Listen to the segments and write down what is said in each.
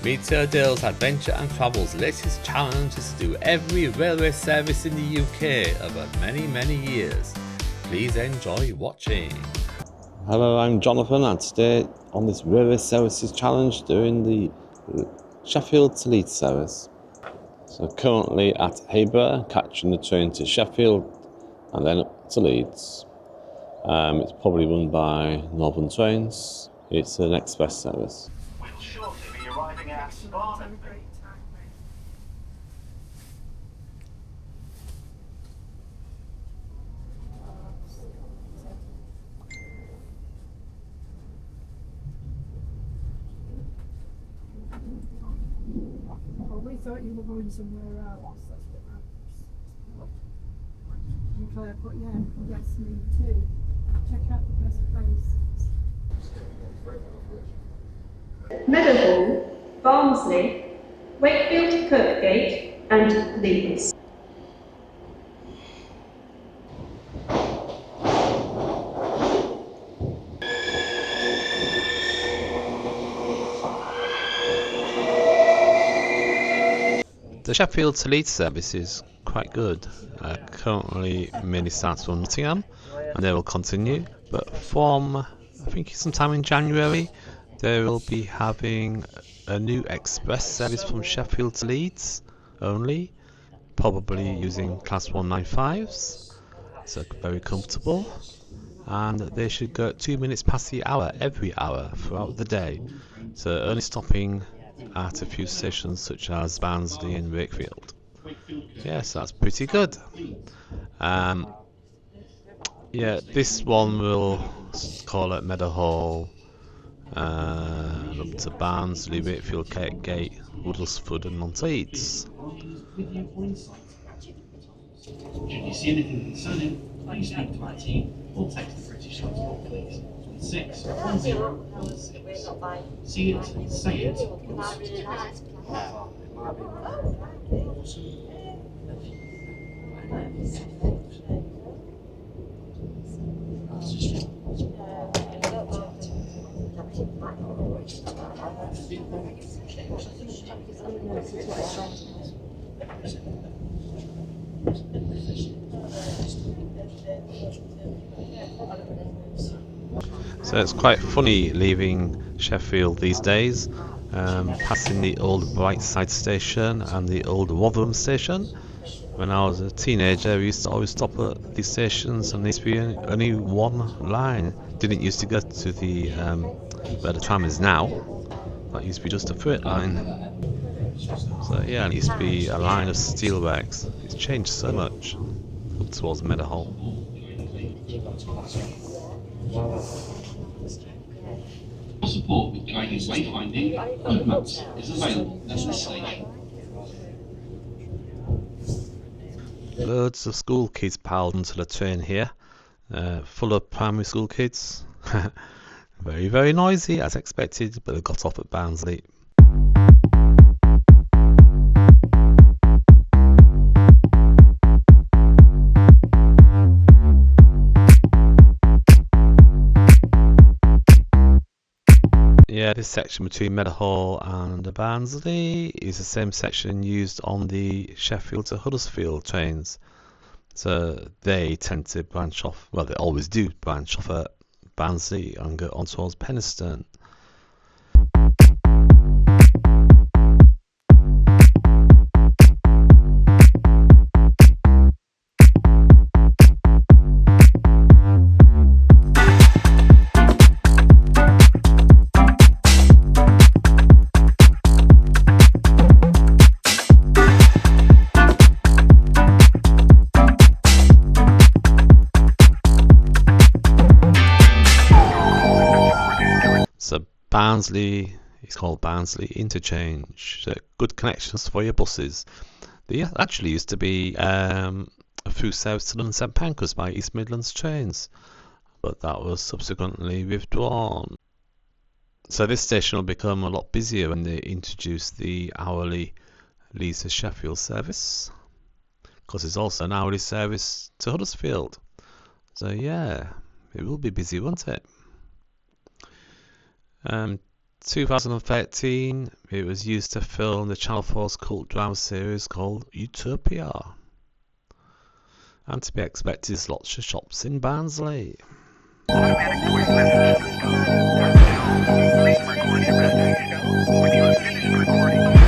Peter Dale's Adventure and Travel's latest challenge is to do every railway service in the UK over many years. Please enjoy watching. Hello, I'm Jonathan, and today on this railway services challenge doing the Sheffield to Leeds service. So currently at Heyborough, catching the train to Sheffield and then up to Leeds. It's probably run by Northern Trains. It's an express service. We'll shortly be arriving at Barnet. Well, we thought you were going somewhere else. That's what and Claire put, yeah, yes, me too. Check out the best places. Meadowhall, Barnsley, Wakefield, Kirkgate and Leeds. The Sheffield to Leeds service is quite good. Currently mainly starts from Nottingham and they will continue, but from I think sometime in January they will be having a new express service from Sheffield to Leeds only, probably using class 195s, so very comfortable, and they should go at 2 minutes past the hour every hour throughout the day, so only stopping at a few stations such as Barnsley and Wakefield. Yes, that's pretty good. Yeah, this one will call at Meadowhall, up to Barnsley, Wakefield, Kirkgate, Huddersfield and on to Leeds. Should you see anything concerning, please speak to our team or text the British Transport Police on 61016. See it, say it, must. So it's quite funny leaving Sheffield these days, passing the old Brightside station and the old Rotherham station. When I was a teenager, we used to always stop at these stations, and there used to be only one line. Didn't used to go to the where the tram is now. That used to be just a freight line. So yeah, it used to be a line of steelworks. It's changed so much up towards Meadowhall. Support with guidance wayfinding, Road Maps is available at this station. Loads of school kids piled onto the train here, full of primary school kids. Very noisy as expected, but they got off at Barnsley. Yeah, this section between Meadowhall and Barnsley is the same section used on the Sheffield to Huddersfield trains. So they tend to branch off, well they always do branch off at Barnsley and go on towards Penistone. Barnsley is called Barnsley Interchange, so good connections for your buses. There actually used to be a through service to London St Pancras by East Midlands Trains, but that was subsequently withdrawn. So this station will become a lot busier when they introduce the hourly Leeds to Sheffield service, because there's also an hourly service to Huddersfield. So yeah, it will be busy, won't it? 2013, it was used to film the Channel 4's cult drama series called Utopia. And to be expected is lots of shops in Barnsley. Automatic voice message system. Please record your message. When you have finished recording,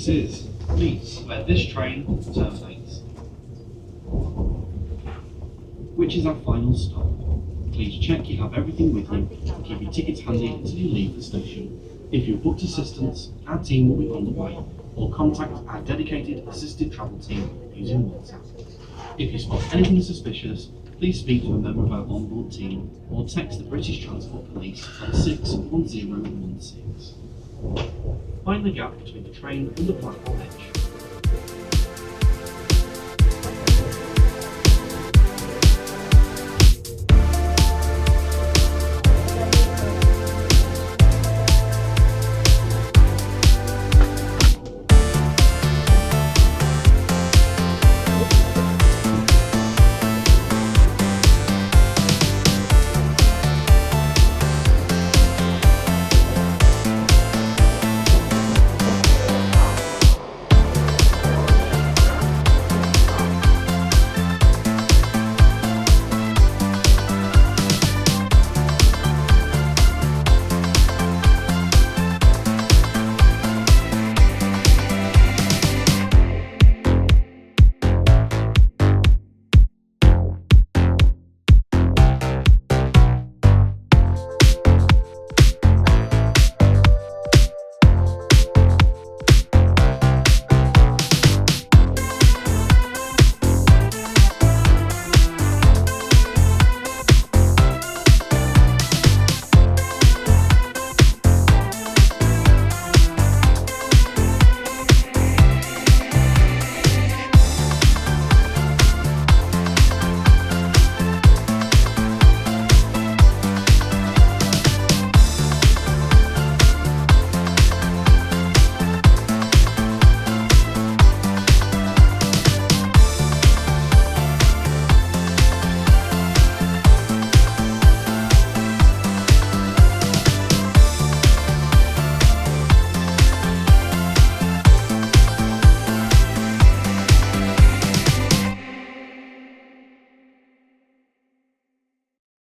This is Leeds, where this train terminates. Which is our final stop. Please check you have everything with you and keep your tickets handy until you leave the station. If you've booked assistance, our team will be on the way, or contact our dedicated assisted travel team using WhatsApp. If you spot anything suspicious, please speak to a member of our onboard team or text the British Transport Police on 61016. Find the gap between the train and the platform edge.